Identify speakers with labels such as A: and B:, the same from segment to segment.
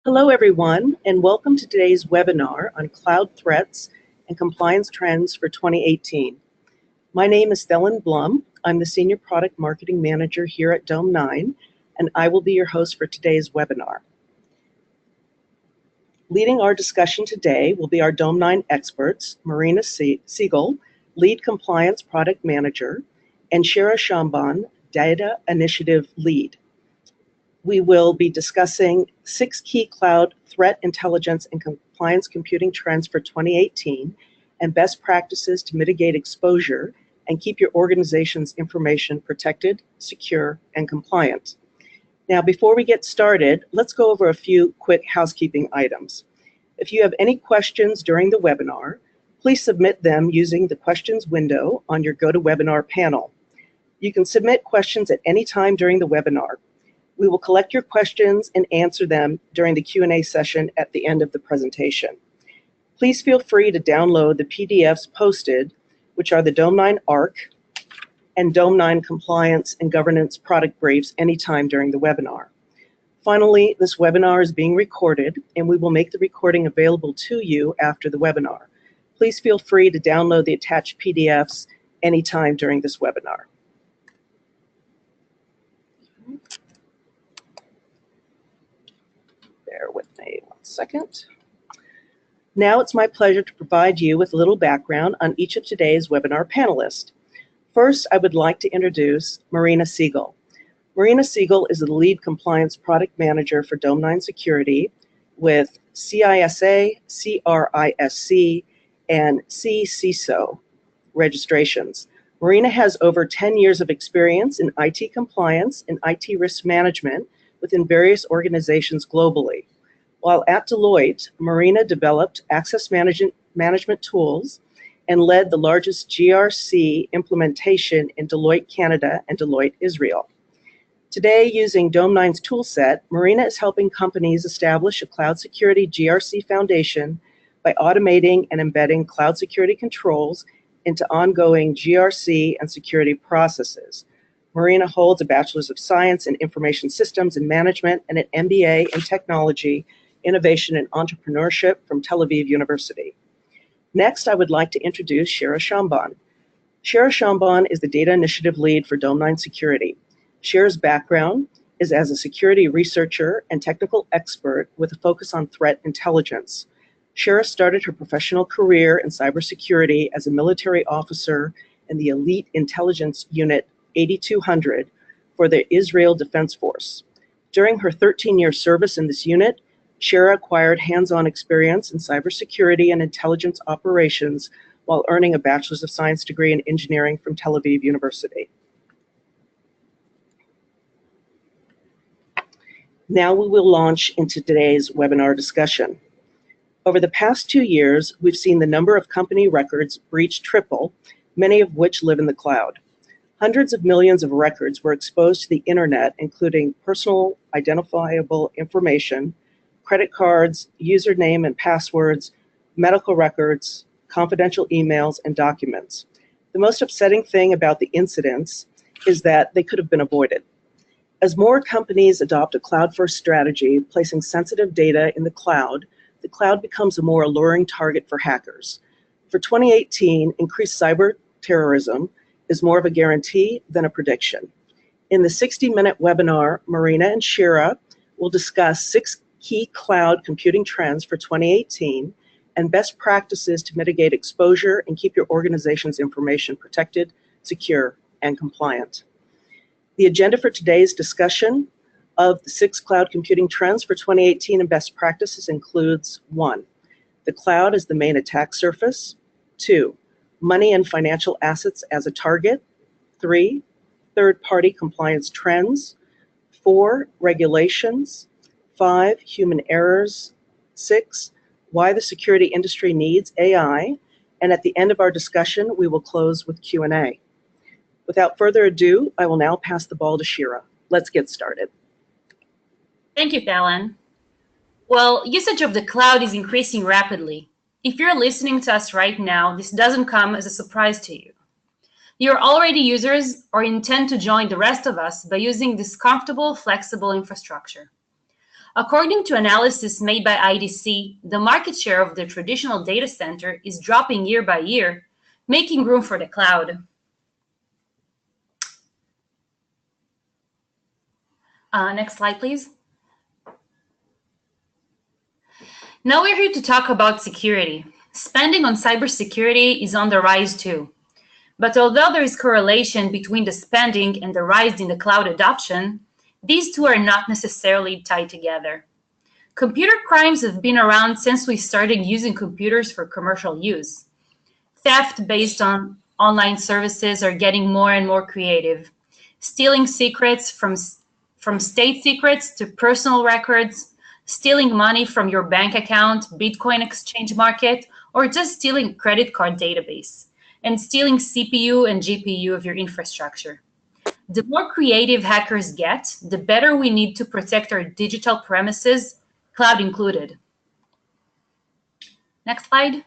A: Hello, everyone, and welcome to today's webinar on cloud threats and compliance trends for 2018. My name is Thelen Blum. I'm the Senior Product Marketing Manager here at Dome9, and I will be your host for today's webinar. Leading our discussion today will be our Dome9 experts, Marina Siegel, Lead Compliance Product Manager, and Shira Shamban, Data Initiative Lead. We will be discussing 6 key cloud threat intelligence and compliance computing trends for 2018 and best practices to mitigate exposure and keep your organization's information protected, secure, and compliant. Now, before we get started, let's go over a few quick housekeeping items. If you have any questions during the webinar, please submit them using the questions window on your GoToWebinar panel. You can submit questions at any time during the webinar. We will collect your questions and answer them during the Q&A session at the end of the presentation. Please feel free to download the PDFs posted, which are the Dome9 ARC and Dome9 Compliance and Governance product briefs anytime during the webinar. Finally, this webinar is being recorded, and we will make the recording available to you after the webinar. Please feel free to download the attached PDFs anytime during this webinar. Bear with me 1 second. Now it's my pleasure to provide you with a little background on each of today's webinar panelists. First, I would like to introduce Marina Siegel. Marina Siegel is the Lead Compliance Product Manager for Dome9 Security with CISA, CRISC, and CCISO registrations. Marina has over 10 years of experience in IT compliance and IT risk management within various organizations globally. While at Deloitte, Marina developed access management tools and led the largest GRC implementation in Deloitte Canada and Deloitte Israel. Today, using Dome9's toolset, Marina is helping companies establish a cloud security GRC foundation by automating and embedding cloud security controls into ongoing GRC and security processes. Marina holds a Bachelor's of Science in Information Systems and Management and an MBA in Technology, Innovation, and Entrepreneurship from Tel Aviv University. Next, I would like to introduce Shira Shamban. Shira Shamban is the Data Initiative Lead for Dome9 Security. Shira's background is as a security researcher and technical expert with a focus on threat intelligence. Shira started her professional career in cybersecurity as a military officer in the Elite Intelligence Unit 8200 for the Israel Defense Force. During her 13-year service in this unit, Shira acquired hands-on experience in cybersecurity and intelligence operations while earning a Bachelor's of Science degree in engineering from Tel Aviv University. Now we will launch into today's webinar discussion. Over the past 2 years, we've seen the number of company records breach triple, many of which live in the cloud. Hundreds of millions of records were exposed to the internet, including personal identifiable information, credit cards, username and passwords, medical records, confidential emails, and documents. The most upsetting thing about the incidents is that they could have been avoided. As more companies adopt a cloud-first strategy, placing sensitive data in the cloud becomes a more alluring target for hackers. For 2018, increased cyber terrorism is more of a guarantee than a prediction. In the 60-minute webinar, Marina and Shira will discuss 6 key cloud computing trends for 2018 and best practices to mitigate exposure and keep your organization's information protected, secure, and compliant. The agenda for today's discussion of the 6 cloud computing trends for 2018 and best practices includes 1, the cloud as the main attack surface, 2, money and financial assets as a target, 3, third-party compliance trends, 4, regulations, 5, human errors, 6, why the security industry needs AI, and at the end of our discussion, we will close with Q&A. Without further ado, I will now pass the ball to Shira. Let's get started.
B: Thank you, Thelen. Well, usage of the cloud is increasing rapidly. If you're listening to us right now, this doesn't come as a surprise to you. You're already users or intend to join the rest of us by using this comfortable, flexible infrastructure. According to analysis made by IDC, the market share of the traditional data center is dropping year by year, making room for the cloud. Next slide, please. Now we're here to talk about security. Spending on cybersecurity is on the rise too. But although there is correlation between the spending and the rise in the cloud adoption, these two are not necessarily tied together. Computer crimes have been around since we started using computers for commercial use. Theft based on online services are getting more and more creative. Stealing secrets from state secrets to personal records, stealing money from your bank account, Bitcoin exchange market, or just stealing credit card database, and stealing CPU and GPU of your infrastructure. The more creative hackers get, the better we need to protect our digital premises, cloud included. Next slide.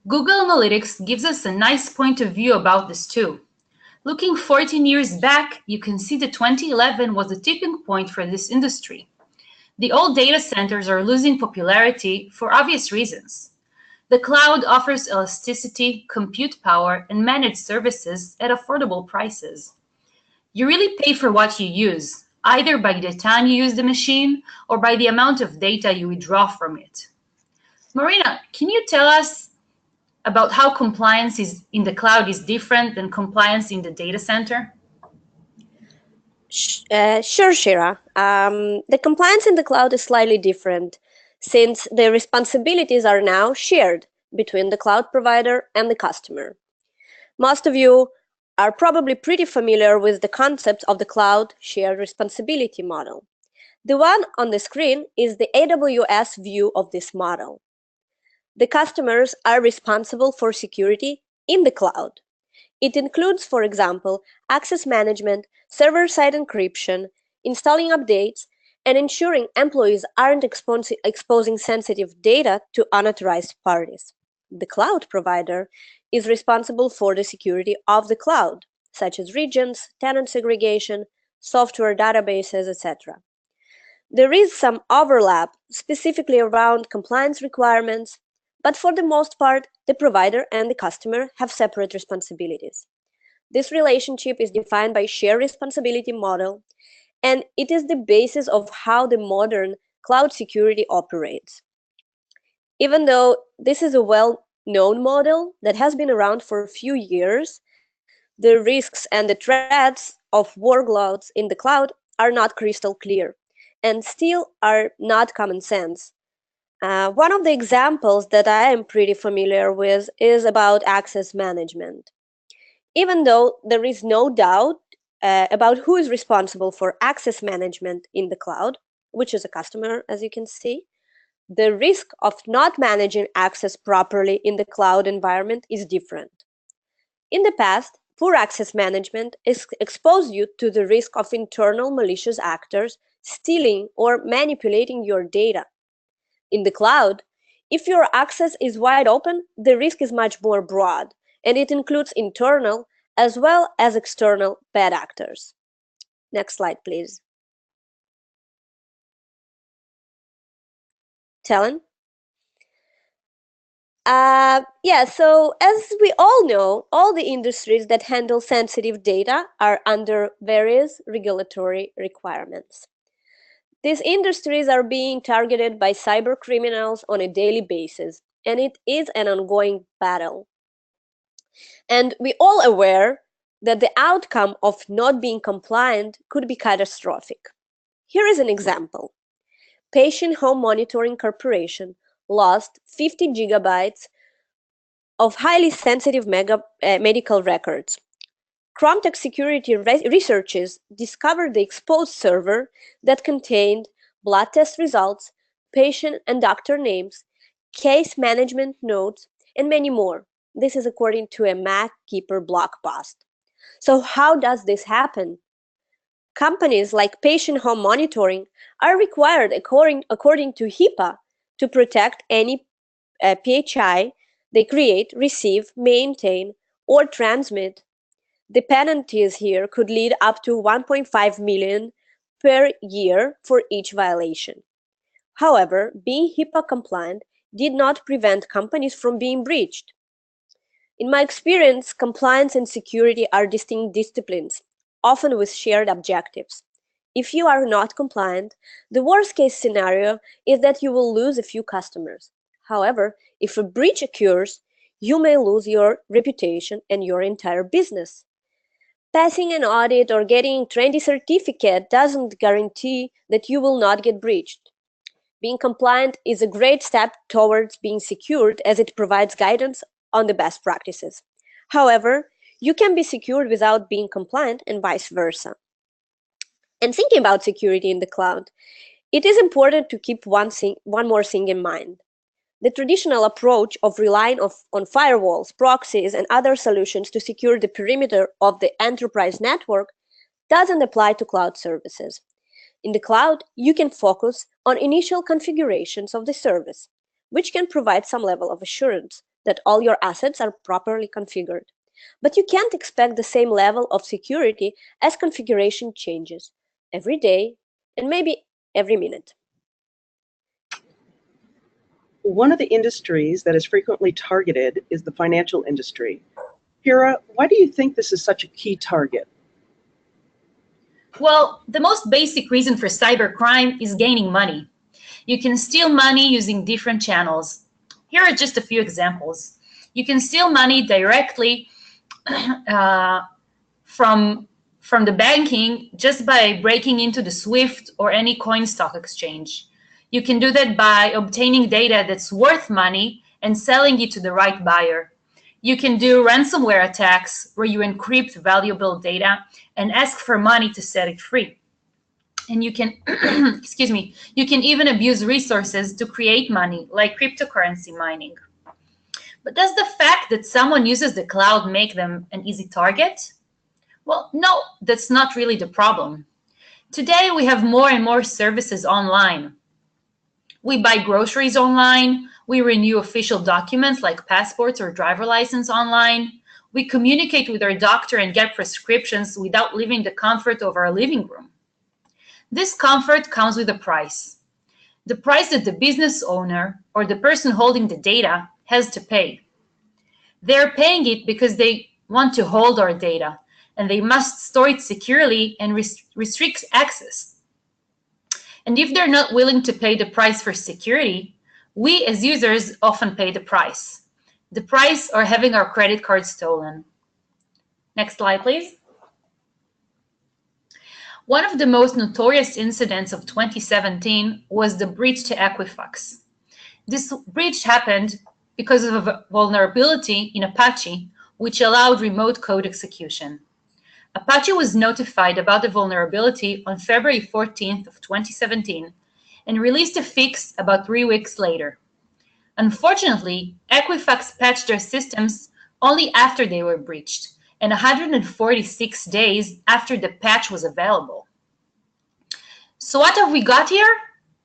B: Google Analytics gives us a nice point of view about this too. Looking 14 years back, you can see that 2011 was a tipping point for this industry. The old data centers are losing popularity for obvious reasons. The cloud offers elasticity, compute power, and managed services at affordable prices. You really pay for what you use, either by the time you use the machine or by the amount of data you withdraw from it. Marina, can you tell us about how compliance in the cloud is different than compliance in the data center?
C: Sure, Shira. The compliance in the cloud is slightly different since the responsibilities are now shared between the cloud provider and the customer. Most of you are probably pretty familiar with the concept of the cloud shared responsibility model. The one on the screen is the AWS view of this model. The customers are responsible for security in the cloud. It includes, for example, access management, server-side encryption, installing updates, and ensuring employees aren't exposing sensitive data to unauthorized parties. The cloud provider is responsible for the security of the cloud, such as regions, tenant segregation, software databases, etc. There is some overlap specifically around compliance requirements, but for the most part, the provider and the customer have separate responsibilities. This relationship is defined by shared responsibility model, and it is the basis of how the modern cloud security operates. Even though this is a well-known model that has been around for a few years, the risks and the threats of workloads in the cloud are not crystal clear and still are not common sense. One of the examples that I am pretty familiar with is about access management. Even though there is no doubt about who is responsible for access management in the cloud, which is a customer, as you can see, the risk of not managing access properly in the cloud environment is different. In the past, poor access management exposed you to the risk of internal malicious actors stealing or manipulating your data. In the cloud, if your access is wide open, the risk is much more broad, and it includes internal as well as external bad actors. Next slide, please. Talon? So as we all know, all the industries that handle sensitive data are under various regulatory requirements. These industries are being targeted by cyber criminals on a daily basis, and it is an ongoing battle. And we're all aware that the outcome of not being compliant could be catastrophic. Here is an example. Patient Home Monitoring Corporation lost 50 gigabytes of highly sensitive medical records. Cromtech security researchers discovered the exposed server that contained blood test results, patient and doctor names, case management notes, and many more. This is according to a MacKeeper blog post. So how does this happen? Companies like Patient Home Monitoring are required, according to HIPAA, to protect any PHI they create, receive, maintain, or transmit. The penalties here could lead up to $1.5 million per year for each violation. However, being HIPAA compliant did not prevent companies from being breached. In my experience, compliance and security are distinct disciplines, often with shared objectives. If you are not compliant, the worst-case scenario is that you will lose a few customers. However, if a breach occurs, you may lose your reputation and your entire business. Passing an audit or getting a trendy certificate doesn't guarantee that you will not get breached. Being compliant is a great step towards being secured as it provides guidance on the best practices. However, you can be secured without being compliant and vice versa. And thinking about security in the cloud, it is important to keep one more thing in mind. The traditional approach of relying on firewalls, proxies, and other solutions to secure the perimeter of the enterprise network doesn't apply to cloud services. In the cloud, you can focus on initial configurations of the service, which can provide some level of assurance that all your assets are properly configured. But you can't expect the same level of security as configuration changes every day and maybe every minute.
A: One of the industries that is frequently targeted is the financial industry. Kira, why do you think this is such a key target?
B: Well, the most basic reason for cybercrime is gaining money. You can steal money using different channels. Here are just a few examples. You can steal money directly from the banking just by breaking into the SWIFT or any coin stock exchange. You can do that by obtaining data that's worth money and selling it to the right buyer. You can do ransomware attacks where you encrypt valuable data and ask for money to set it free. And you can, excuse me, you can even abuse resources to create money, like cryptocurrency mining. But does the fact that someone uses the cloud make them an easy target? Well, no, that's not really the problem. Today, we have more and more services online. We buy groceries online. We renew official documents like passports or driver license online. We communicate with our doctor and get prescriptions without leaving the comfort of our living room. This comfort comes with a price. The price that the business owner or the person holding the data has to pay. They're paying it because they want to hold our data, and they must store it securely and restrict access. And if they're not willing to pay the price for security, we as users often pay the price. The price of having our credit card stolen. Next slide, please. One of the most notorious incidents of 2017 was the breach to Equifax. This breach happened because of a vulnerability in Apache, which allowed remote code execution. Apache was notified about the vulnerability on February 14th of 2017 and released a fix about 3 weeks later. Unfortunately, Equifax patched their systems only after they were breached, and 146 days after the patch was available. So what have we got here?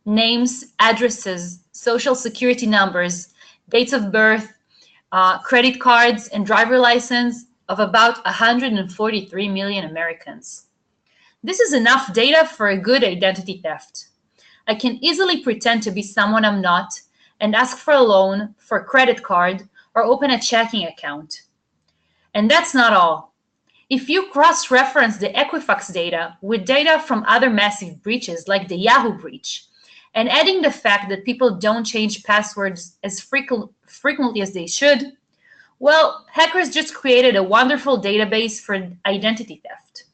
B: Names, addresses, social security numbers, dates of birth, credit cards, and driver license of about 143 million Americans. This is enough data for a good identity theft. I can easily pretend to be someone I'm not and ask for a loan, for a credit card, or open a checking account. And that's not all. If you cross-reference the Equifax data with data from other massive breaches like the Yahoo breach, and adding the fact that people don't change passwords as frequently as they should, well, hackers just created a wonderful database for identity theft.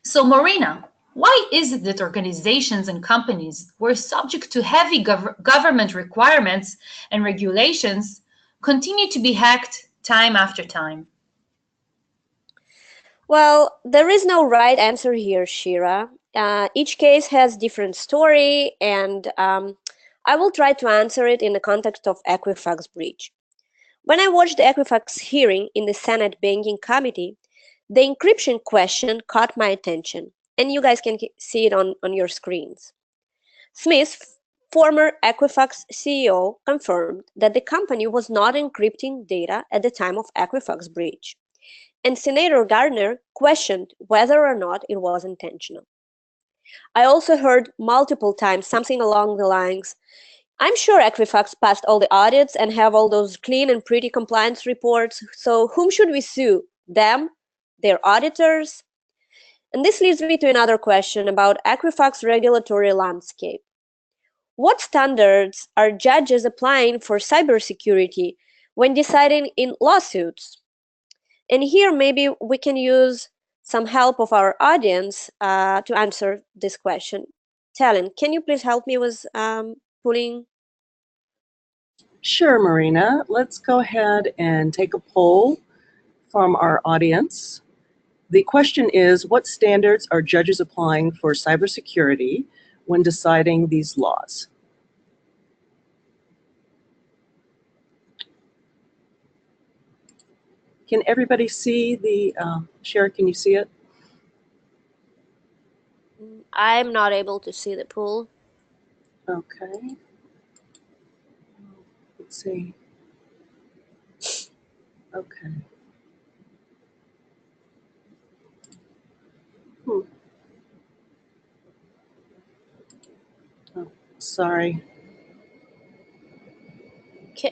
B: So Marina, why is it that organizations and companies who are subject to heavy government requirements and regulations continue to be hacked time after time?
C: Well, there is no right answer here, Shira. Each case has different story, and I will try to answer it in the context of Equifax breach. When I watched the Equifax hearing in the Senate Banking Committee, the encryption question caught my attention, and you guys can see it on your screens. Smith, former Equifax CEO, confirmed that the company was not encrypting data at the time of Equifax breach. And Senator Gardner questioned whether or not it was intentional. I also heard multiple times something along the lines, I'm sure Equifax passed all the audits and have all those clean and pretty compliance reports, so whom should we sue? Them? Their auditors? And this leads me to another question about Equifax regulatory landscape. What standards are judges applying for cybersecurity when deciding in lawsuits? And here maybe we can use some help of our audience to answer this question. Talon, can you please help me with pulling?
A: Sure, Marina. Let's go ahead and take a poll from our audience. The question is, what standards are judges applying for cybersecurity when deciding these laws? Can everybody see the, Sherry, can you see it?
C: I'm not able to see the pool.
A: Okay. Let's see. Okay. Oh, sorry.
C: Do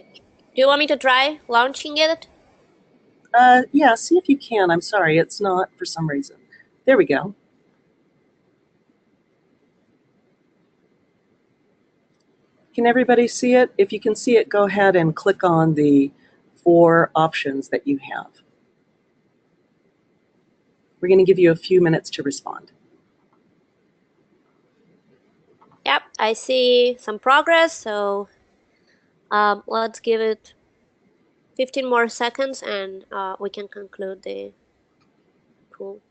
C: you want me to try launching it?
A: Yeah, see if you can. I'm sorry, it's not for some reason. There we go. Can everybody see it? If you can see it, go ahead and click on the 4 options that you have. We're going to give you a few minutes to respond.
C: Yep, I see some progress, so let's give it 15 more seconds and we can conclude the pool.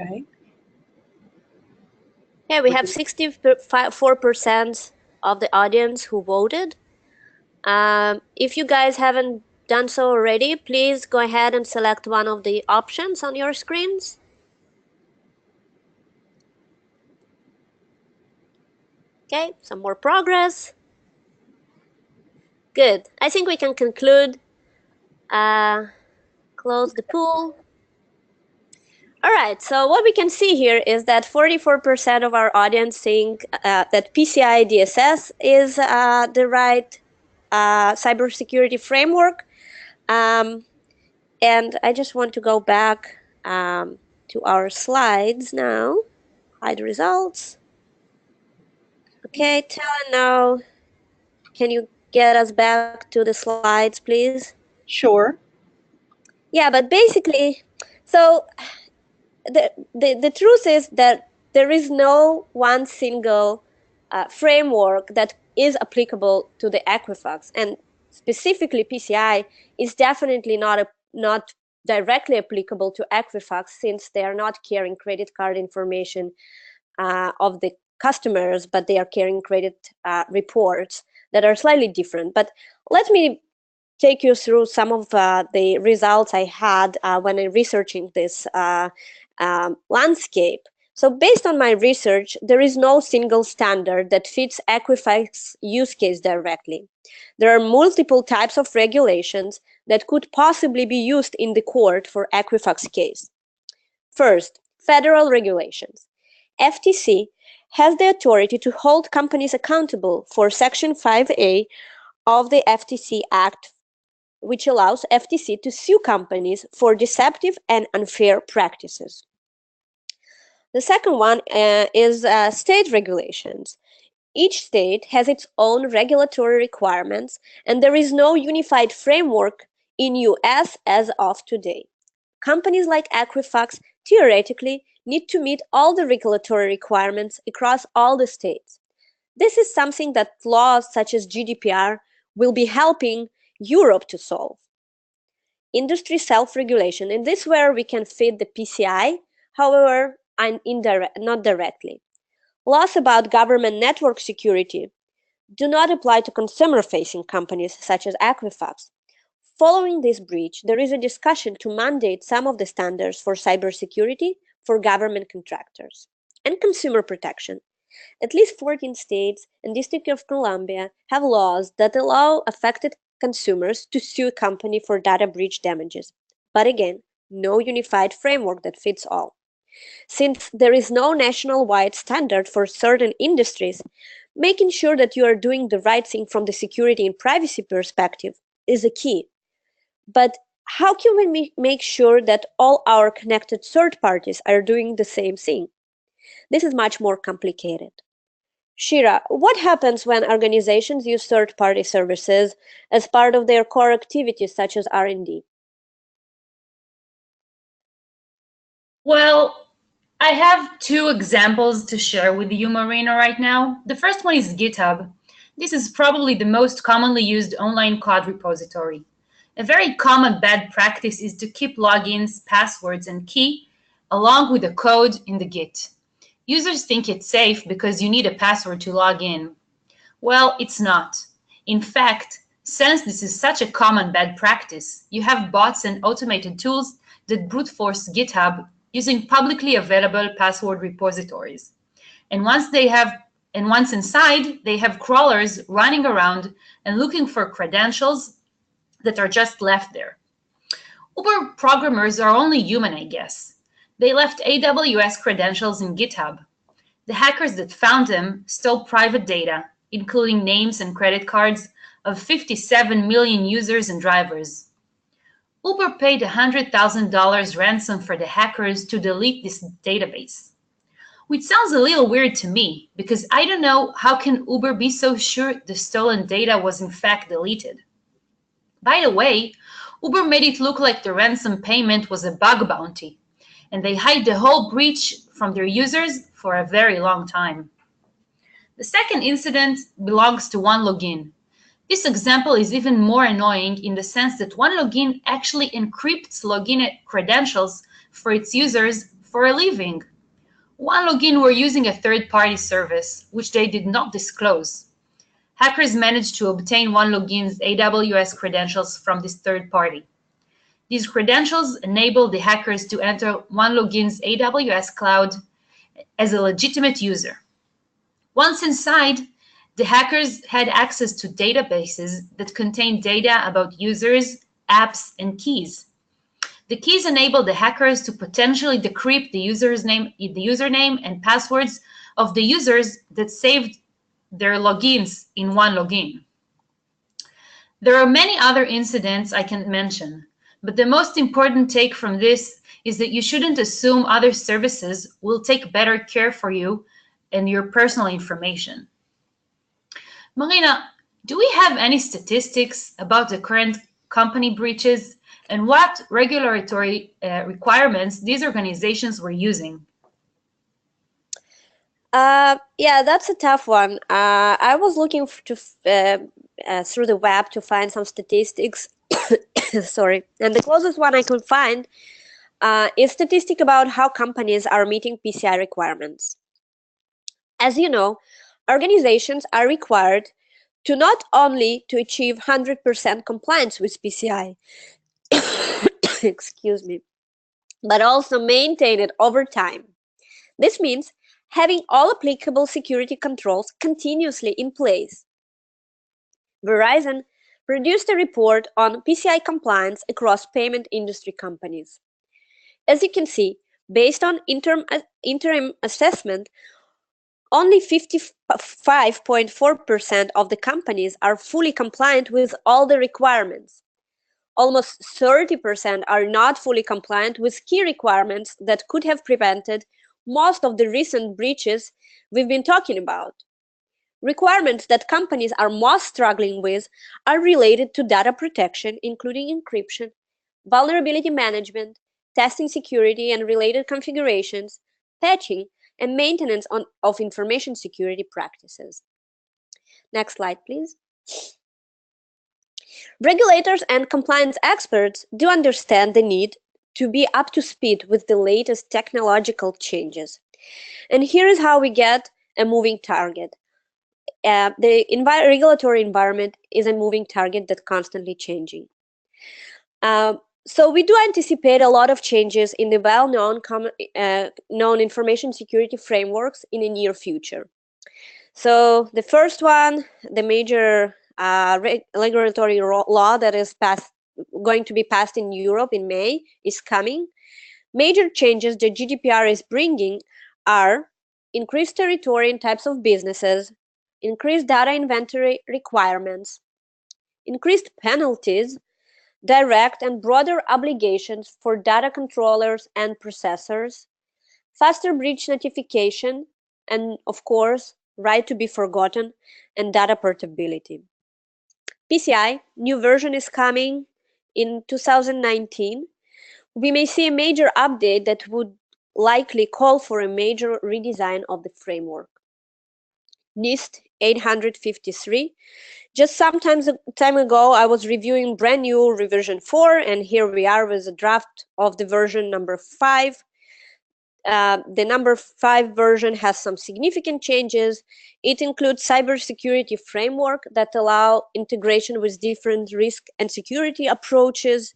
A: Okay.
C: Yeah, we have 64% of the audience who voted. If you guys haven't done so already, please go ahead and select one of the options on your screens. Okay, some more progress. Good. I think we can conclude. Close the pool. All right, so what we can see here is that 44% of our audience think that PCI-DSS is the right cybersecurity framework. And I just want to go back to our slides now. Hide results. Okay, Talon, now can you get us back to the slides, please?
A: Sure.
C: Yeah, but basically, so the truth is that there is no one single framework that is applicable to the Equifax, and specifically PCI is definitely not directly applicable to Equifax since they are not carrying credit card information of the customers, but they are carrying credit reports that are slightly different. But let me take you through some of the results I had when I'm researching this landscape. So based on my research, there is no single standard that fits Equifax use case directly. There are multiple types of regulations that could possibly be used in the court for Equifax case. First, federal regulations. FTC has the authority to hold companies accountable for Section 5A of the FTC Act, which allows FTC to sue companies for deceptive and unfair practices. The second one is state regulations. Each state has its own regulatory requirements, and there is no unified framework in US as of today. Companies like Equifax theoretically need to meet all the regulatory requirements across all the states. This is something that laws such as GDPR will be helping Europe to solve. Industry self-regulation, and this is where we can fit the PCI, however, not directly. Laws about government network security do not apply to consumer-facing companies such as Equifax. Following this breach, there is a discussion to mandate some of the standards for cybersecurity for government contractors and consumer protection. At least 14 states and District of Columbia have laws that allow affected consumers to sue a company for data breach damages. But again, no unified framework that fits all. Since there is no national-wide standard for certain industries, making sure that you are doing the right thing from the security and privacy perspective is a key. But how can we make sure that all our connected third parties are doing the same thing? This is much more complicated. Shira, what happens when organizations use third-party services as part of their core activities such as R&D?
B: Well, I have two examples to share with you, Marina, right now. The first one is GitHub. This is probably the most commonly used online code repository. A very common bad practice is to keep logins, passwords, and key along with the code in the Git. Users think it's safe because you need a password to log in. Well, it's not. In fact, since this is such a common bad practice, you have bots and automated tools that brute force GitHub using publicly available password repositories. And once inside, they have crawlers running around and looking for credentials that are just left there. Uber programmers are only human, I guess. They left AWS credentials in GitHub. The hackers that found them stole private data, including names and credit cards of 57 million users and drivers. Uber paid $100,000 ransom for the hackers to delete this database. Which sounds a little weird to me, because I don't know how can Uber be so sure the stolen data was in fact deleted. By the way, Uber made it look like the ransom payment was a bug bounty, and they hide the whole breach from their users for a very long time. The second incident belongs to OneLogin. This example is even more annoying in the sense that OneLogin actually encrypts login credentials for its users for a living. OneLogin were using a third-party service, which they did not disclose. Hackers managed to obtain OneLogin's AWS credentials from this third party. These credentials enable the hackers to enter OneLogin's AWS cloud as a legitimate user. Once inside, the hackers had access to databases that contained data about users, apps, and keys. The keys enable the hackers to potentially decrypt the username and passwords of the users that saved their logins in OneLogin. There are many other incidents I can mention, but the most important take from this is that you shouldn't assume other services will take better care for you and your personal information. Marina, do we have any statistics about the current company breaches and what regulatory requirements these organizations were using?
C: Yeah, that's a tough one. I was looking through the web to find some statistics. Sorry, and the closest one I could find is statistic about how companies are meeting PCI requirements. As you know, organizations are required to not only to achieve 100% compliance with PCI, excuse me, but also maintain it over time. This means having all applicable security controls continuously in place. Verizon produced a report on PCI compliance across payment industry companies. As you can see, based on interim assessment, only 55.4% of the companies are fully compliant with all the requirements. Almost 30% are not fully compliant with key requirements that could have prevented most of the recent breaches we've been talking about. Requirements that companies are most struggling with are related to data protection, including encryption, vulnerability management, testing security and related configurations, patching, and maintenance of information security practices. Next slide, please. Regulators and compliance experts do understand the need to be up to speed with the latest technological changes. And here is how we get a moving target. The regulatory environment is a moving target that's constantly changing. So we do anticipate a lot of changes in the well-known known information security frameworks in the near future. So the first one, the major regulatory law that is going to be passed in Europe in May is coming. Major changes that GDPR is bringing are increased territory and types of businesses, increased data inventory requirements, increased penalties, direct and broader obligations for data controllers and processors, faster breach notification, and of course, right to be forgotten and data portability. PCI, new version is coming in 2019. We may see a major update that would likely call for a major redesign of the framework. NIST 853. Just some time ago, I was reviewing brand new revision 4, and here we are with a draft of the version number 5. The number 5 version has some significant changes. It includes cybersecurity framework that allow integration with different risk and security approaches.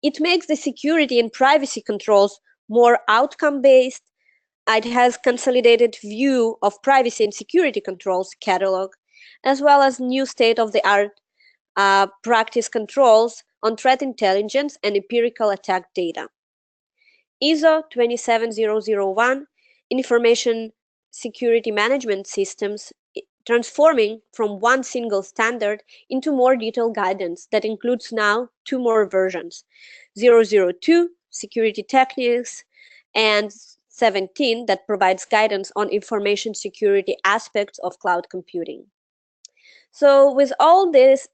C: It makes the security and privacy controls more outcome-based. It has consolidated view of privacy and security controls catalog, as well as new state-of-the-art practice controls on threat intelligence and empirical attack data. ISO 27001, Information Security Management Systems, transforming from one single standard into more detailed guidance that includes now 2 more versions, 002, Security Techniques, and 17 that provides guidance on information security aspects of cloud computing. So with all this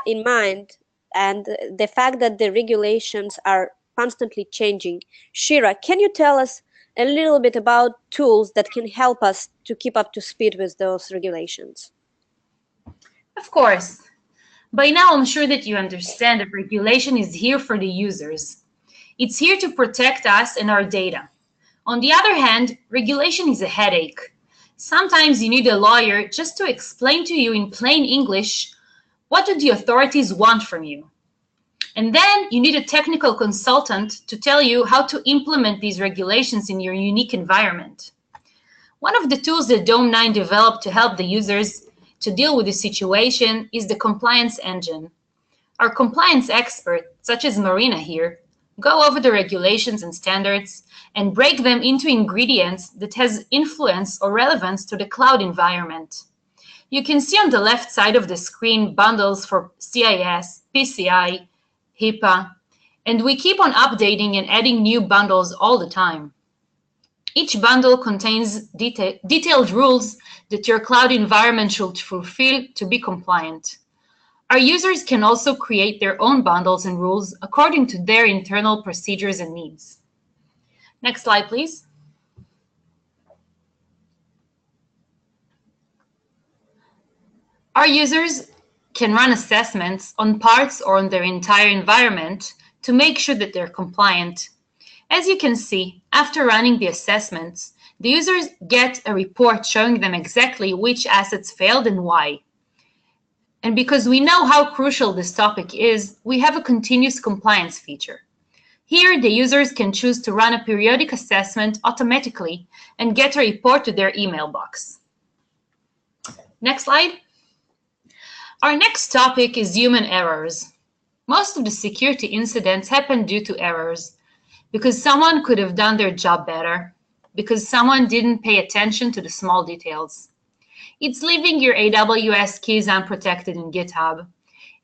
C: in mind, and the fact that the regulations are constantly changing, Shira, can you tell us a little bit about tools that can help us to keep up to speed with those regulations?
B: Of course. By now, I'm sure that you understand that regulation is here for the users. It's here to protect us and our data. On the other hand, regulation is a headache. Sometimes you need a lawyer just to explain to you in plain English what do the authorities want from you. And then you need a technical consultant to tell you how to implement these regulations in your unique environment. One of the tools that Dome9 developed to help the users to deal with the situation is the compliance engine. Our compliance experts, such as Marina here, go over the regulations and standards and break them into ingredients that has influence or relevance to the cloud environment. You can see on the left side of the screen bundles for CIS, PCI, HIPAA, and we keep on updating and adding new bundles all the time. Each bundle contains detailed rules that your cloud environment should fulfill to be compliant. Our users can also create their own bundles and rules according to their internal procedures and needs. Next slide, please. Our users can run assessments on parts or on their entire environment to make sure that they're compliant. As you can see, after running the assessments, the users get a report showing them exactly which assets failed and why. And because we know how crucial this topic is, we have a continuous compliance feature. Here, the users can choose to run a periodic assessment automatically and get a report to their email box. Next slide. Our next topic is human errors. Most of the security incidents happen due to errors, because someone could have done their job better, because someone didn't pay attention to the small details. It's leaving your AWS keys unprotected in GitHub.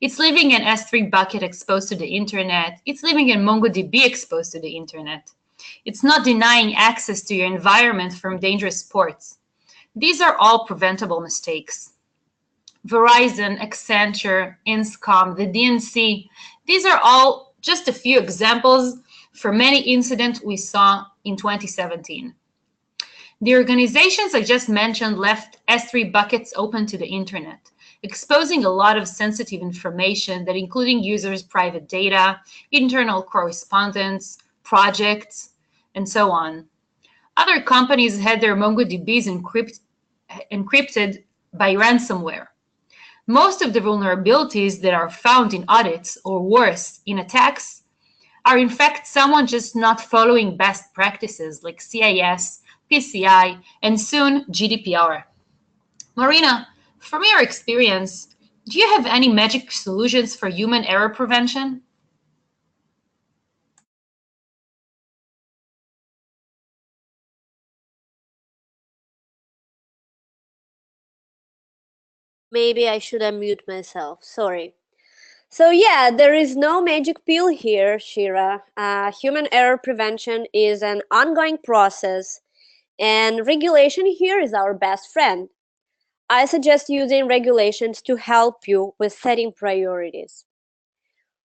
B: It's leaving an S3 bucket exposed to the internet. It's leaving a MongoDB exposed to the internet. It's not denying access to your environment from dangerous ports. These are all preventable mistakes. Verizon, Accenture, Inscom, the DNC, these are all just a few examples for many incidents we saw in 2017. The organizations I just mentioned left S3 buckets open to the internet, exposing a lot of sensitive information that including users' private data, internal correspondence, projects, and so on. Other companies had their MongoDBs encrypted by ransomware. Most of the vulnerabilities that are found in audits, or worse, in attacks, are in fact someone just not following best practices like CIS, PCI, and soon GDPR. Marina, from your experience, do you have any magic solutions for human error prevention?
C: Maybe I should unmute myself. Sorry. So yeah, there is no magic pill here, Shira. Human error prevention is an ongoing process, and regulation here is our best friend. I suggest using regulations to help you with setting priorities.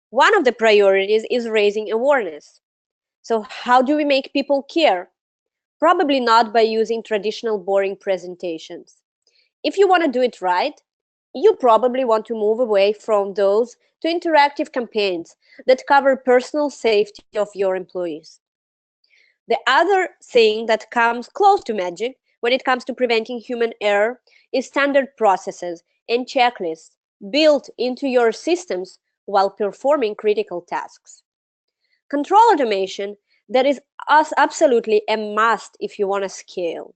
C: One of the priorities is raising awareness. So how do we make people care? Probably not by using traditional boring presentations. If you want to do it right, you probably want to move away from those to interactive campaigns that cover personal safety of your employees. The other thing that comes close to magic when it comes to preventing human error is standard processes and checklists built into your systems while performing critical tasks. Control automation, that is absolutely a must if you want to scale.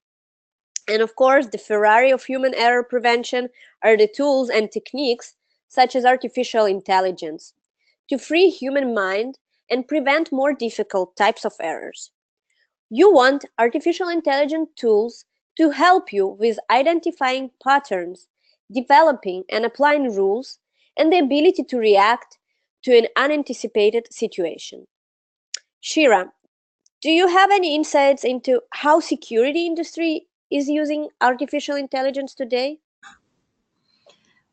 C: And of course, the Ferrari of human error prevention are the tools and techniques such as artificial intelligence to free human mind and prevent more difficult types of errors. You want artificial intelligence tools to help you with identifying patterns, developing and applying rules, and the ability to react to an unanticipated situation. Shira, do you have any insights into how security industry is using artificial intelligence today?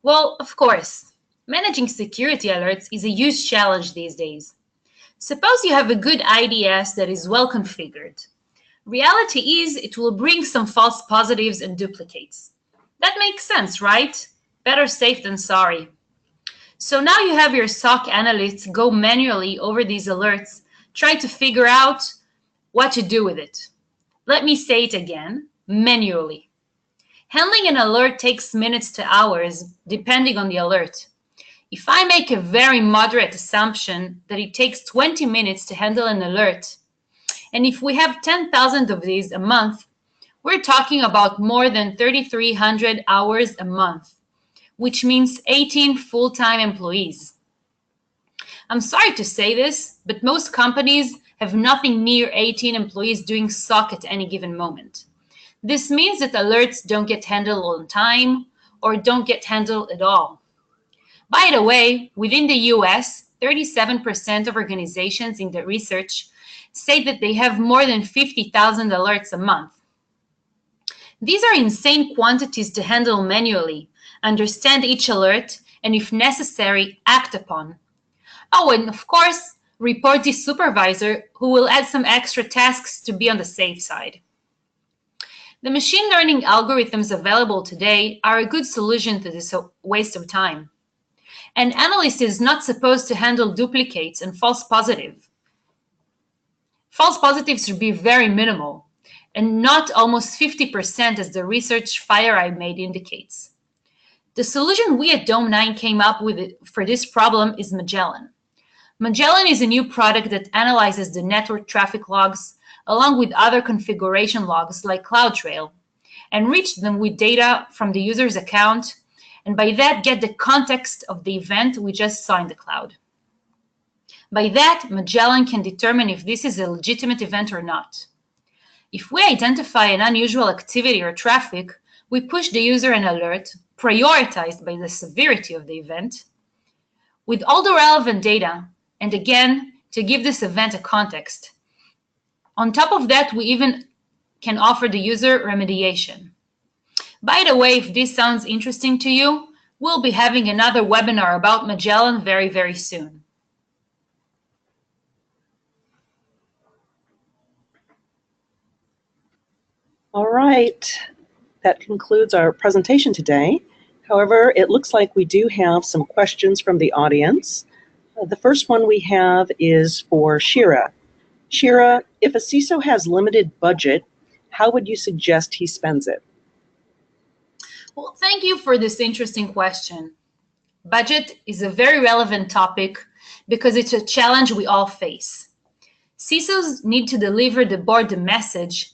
B: Well, of course. Managing security alerts is a huge challenge these days. Suppose you have a good IDS that is well configured. Reality is it will bring some false positives and duplicates. That makes sense, right? Better safe than sorry. So now you have your SOC analysts go manually over these alerts, try to figure out what to do with it. Let me say it again, manually. Handling an alert takes minutes to hours, depending on the alert. If I make a very moderate assumption that it takes 20 minutes to handle an alert, and if we have 10,000 of these a month, we're talking about more than 3,300 hours a month, which means 18 full-time employees. I'm sorry to say this, but most companies have nothing near 18 employees doing SOC at any given moment. This means that alerts don't get handled on time or don't get handled at all. By the way, within the US, 37% of organizations in the research say that they have more than 50,000 alerts a month. These are insane quantities to handle manually, understand each alert, and if necessary, act upon. Oh, and of course, report the supervisor who will add some extra tasks to be on the safe side. The machine learning algorithms available today are a good solution to this waste of time. An analyst is not supposed to handle duplicates and false positives. False positives should be very minimal, and not almost 50% as the research FireEye made indicates. The solution we at Dome9 came up with for this problem is Magellan. Magellan is a new product that analyzes the network traffic logs along with other configuration logs like CloudTrail, enrich them with data from the user's account, and by that get the context of the event we just saw in the cloud. By that, Magellan can determine if this is a legitimate event or not. If we identify an unusual activity or traffic, we push the user an alert, prioritized by the severity of the event, with all the relevant data, and again, to give this event a context. On top of that, we even can offer the user remediation. By the way, if this sounds interesting to you, we'll be having another webinar about Magellan very, very soon.
A: All right, that concludes our presentation today. However, it looks like we do have some questions from the audience. The first one we have is for Shira. Shira, if a CISO has limited budget, how would you suggest he spends it?
B: Well, thank you for this interesting question. Budget is a very relevant topic because it's a challenge we all face. CISOs need to deliver the board the message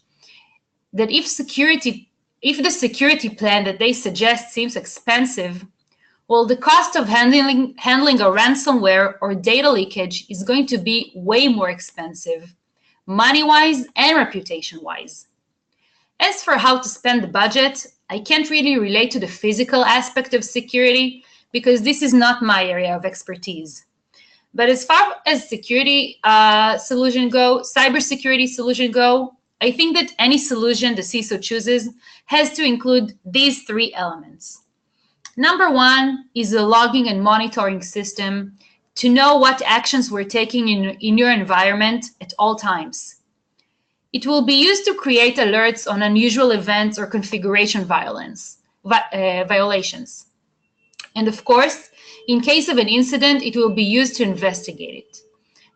B: that if security If the security plan that they suggest seems expensive, well, the cost of handling a ransomware or data leakage is going to be way more expensive, money-wise and reputation-wise. As for how to spend the budget, I can't really relate to the physical aspect of security because this is not my area of expertise. But as far as security cybersecurity solution go, I think that any solution the CISO chooses has to include these three elements. Number one is a logging and monitoring system to know what actions we're taking in your environment at all times. It will be used to create alerts on unusual events or configuration violations. And of course, in case of an incident, it will be used to investigate it.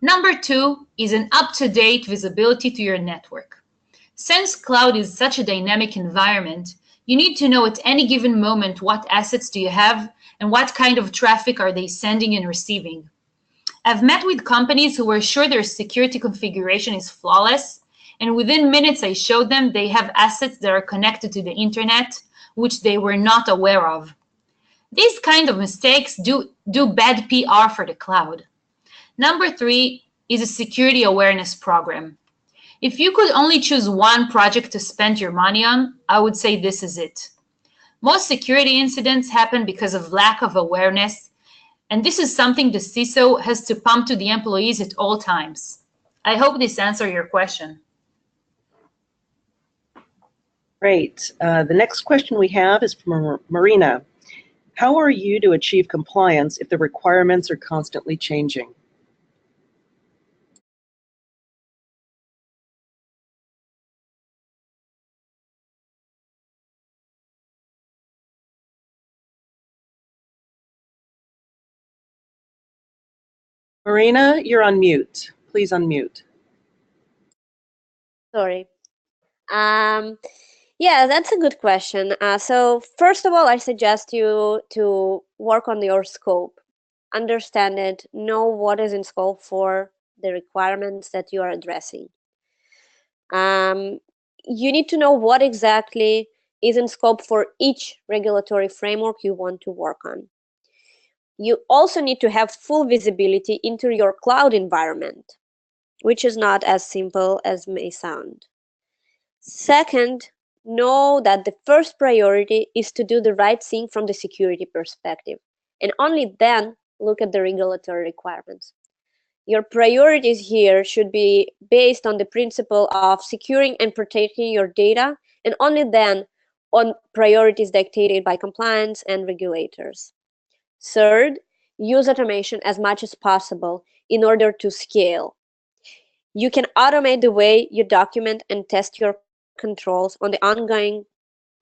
B: Number two is an up-to-date visibility to your network. Since cloud is such a dynamic environment, you need to know at any given moment what assets do you have and what kind of traffic are they sending and receiving. I've met with companies who were sure their security configuration is flawless, and within minutes I showed them they have assets that are connected to the internet, which they were not aware of. These kind of mistakes do bad PR for the cloud. Number three is a security awareness program. If you could only choose one project to spend your money on, I would say this is it. Most security incidents happen because of lack of awareness, and this is something the CISO has to pump to the employees at all times. I hope this answers your question.
A: Great. The next question we have is from Marina. How are you to achieve compliance if the requirements are constantly changing? Marina, you're on mute. Please unmute.
C: Sorry. Yeah, that's a good question. So first of all, I suggest you to work on your scope, understand it, know what is in scope for the requirements that you are addressing. You need to know what exactly is in scope for each regulatory framework you want to work on. You also need to have full visibility into your cloud environment, which is not as simple as may sound. Second, know that the first priority is to do the right thing from the security perspective, and only then look at the regulatory requirements. Your priorities here should be based on the principle of securing and protecting your data, and only then on priorities dictated by compliance and regulators. Third, use automation as much as possible in order to scale. You can automate the way you document and test your controls on the ongoing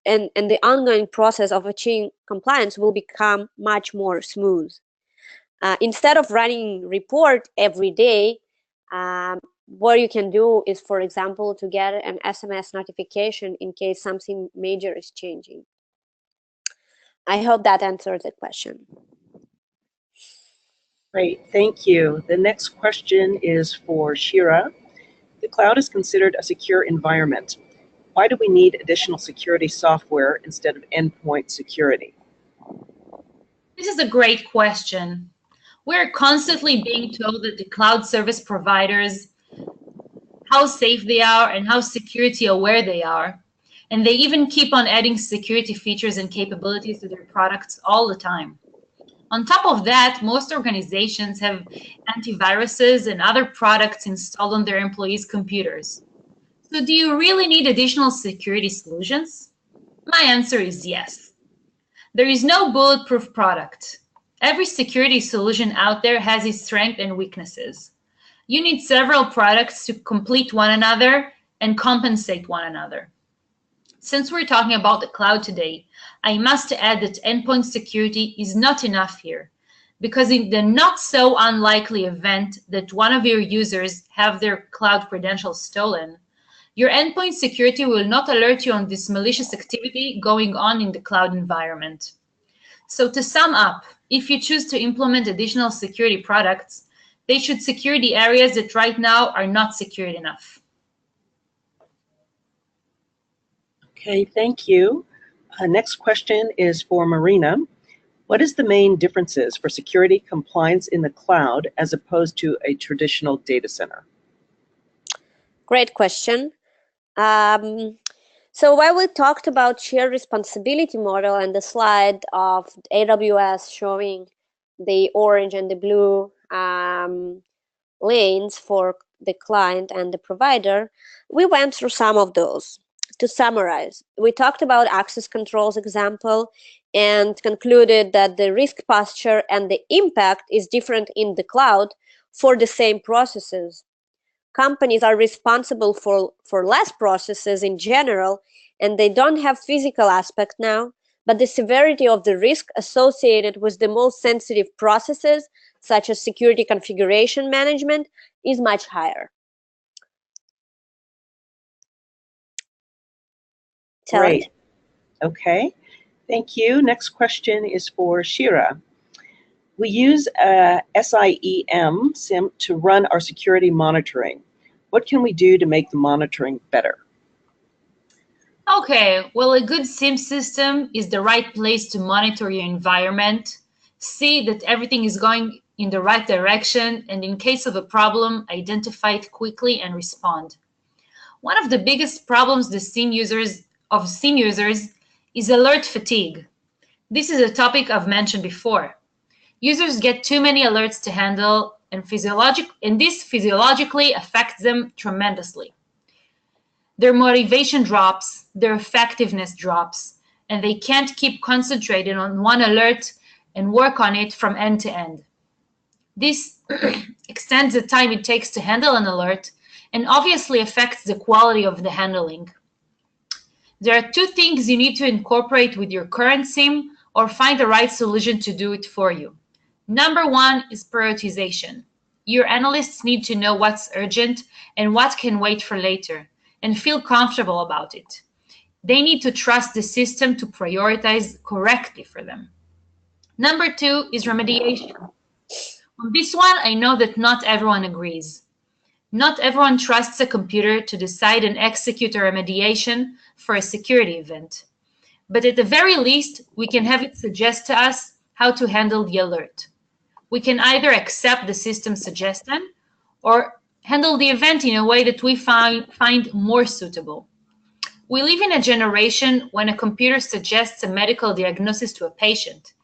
C: and the ongoing process of achieving compliance will become much more smooth. Instead of running report every day, what you can do is, for example, to get an SMS notification in case something major is changing. I hope that answers the question.
A: Great, thank you. The next question is for Shira. The cloud is considered a secure environment. Why do we need additional security software instead of endpoint security?
B: This is a great question. We're constantly being told that the cloud service providers, how safe they are and how security aware they are. And they even keep on adding security features and capabilities to their products all the time. On top of that, most organizations have antiviruses and other products installed on their employees' computers. So do you really need additional security solutions? My answer is yes. There is no bulletproof product. Every security solution out there has its strengths and weaknesses. You need several products to complete one another and compensate one another. Since we're talking about the cloud today, I must add that endpoint security is not enough here, because in the not so unlikely event that one of your users have their cloud credentials stolen, your endpoint security will not alert you on this malicious activity going on in the cloud environment. So to sum up, if you choose to implement additional security products, they should secure the areas that right now are not secured enough.
A: Okay, thank you. Next question is for Marina. What is the main differences for security compliance in the cloud as opposed to a traditional data center?
C: Great question. So while we talked about shared responsibility model and the slide of AWS showing the orange and the blue lanes for the client and the provider, we went through some of those. To summarize, we talked about access controls example and concluded that the risk posture and the impact is different in the cloud for the same processes. Companies are responsible for less processes in general, and they don't have physical aspect now, but the severity of the risk associated with the most sensitive processes, such as security configuration management, is much higher.
A: Great. Okay, thank you. Next question is for Shira. We use SIEM to run our security monitoring. What can we do to make the monitoring better?
B: Okay, well, a good SIEM system is the right place to monitor your environment, see that everything is going in the right direction, and in case of a problem, identify it quickly and respond. One of the biggest problems the SIEM users is alert fatigue. This is a topic I've mentioned before. Users get too many alerts to handle, and this physiologically affects them tremendously. Their motivation drops, their effectiveness drops, and they can't keep concentrated on one alert and work on it from end to end. This extends the time it takes to handle an alert and obviously affects the quality of the handling. There are two things you need to incorporate with your current SIEM or find the right solution to do it for you. Number one is prioritization. Your analysts need to know what's urgent and what can wait for later, and feel comfortable about it. They need to trust the system to prioritize correctly for them. Number two is remediation. On this one, I know that not everyone agrees. Not everyone trusts a computer to decide and execute a remediation for a security event. But at the very least, we can have it suggest to us how to handle the alert. We can either accept the system's suggestion or handle the event in a way that we find more suitable. We live in a generation when a computer suggests a medical diagnosis to a patient.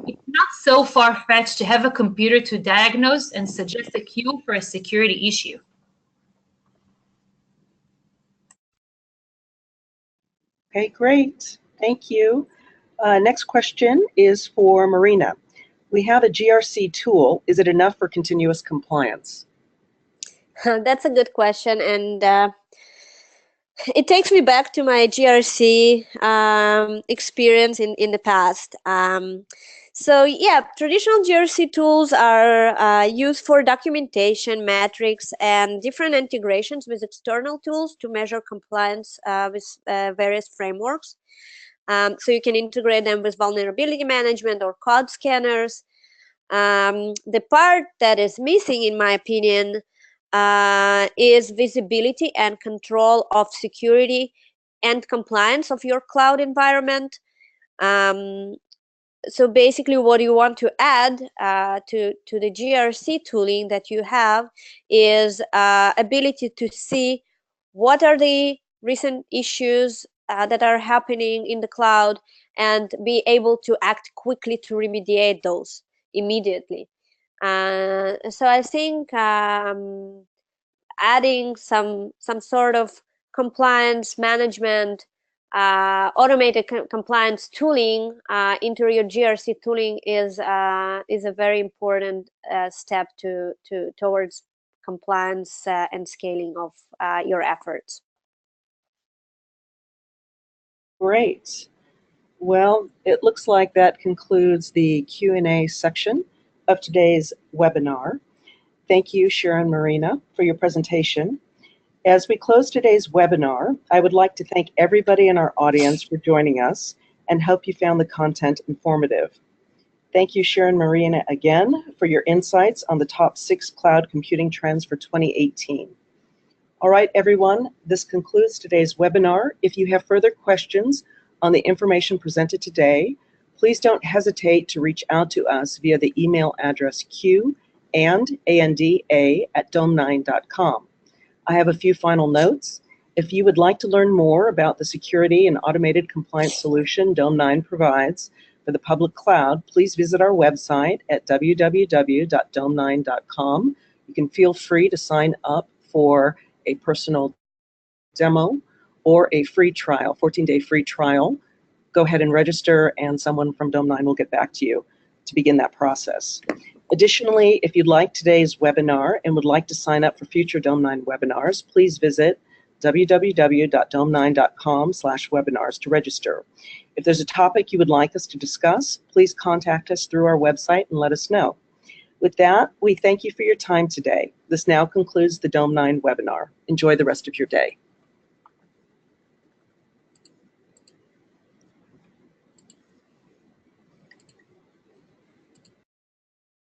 B: It's not so far-fetched to have a computer to diagnose and suggest a cure for a security issue.
A: Okay, great. Thank you. Next question is for Marina. We have a GRC tool. Is it enough for continuous compliance?
C: That's a good question, and it takes me back to my GRC experience in the past. So yeah, traditional GRC tools are used for documentation, metrics, and different integrations with external tools to measure compliance with various frameworks. So you can integrate them with vulnerability management or code scanners. The part that is missing, in my opinion, is visibility and control of security and compliance of your cloud environment. So basically what you want to add to the GRC tooling that you have is ability to see what are the recent issues that are happening in the cloud and be able to act quickly to remediate those immediately. So I think adding some sort of compliance management, automated compliance tooling into your GRC tooling is a very important step towards compliance and scaling of your efforts.
A: Great. Well, it looks like that concludes the Q&A section of today's webinar. Thank you, Sharon Marina, for your presentation. As we close today's webinar, I would like to thank everybody in our audience for joining us and hope you found the content informative. Thank you, Sharon Marina, again for your insights on the top 6 cloud computing trends for 2018. All right, everyone, this concludes today's webinar. If you have further questions on the information presented today, please don't hesitate to reach out to us via the email address q&anda@dome9.com. I have a few final notes. If you would like to learn more about the security and automated compliance solution Dome9 provides for the public cloud, please visit our website at www.dome9.com. You can feel free to sign up for a personal demo or a free trial, 14-day free trial. Go ahead and register, and someone from Dome9 will get back to you to begin that process. Additionally, if you'd like today's webinar and would like to sign up for future Dome9 webinars, please visit www.dome9.com/webinars to register. If there's a topic you would like us to discuss, please contact us through our website and let us know. With that, we thank you for your time today. This now concludes the Dome9 webinar. Enjoy the rest of your day.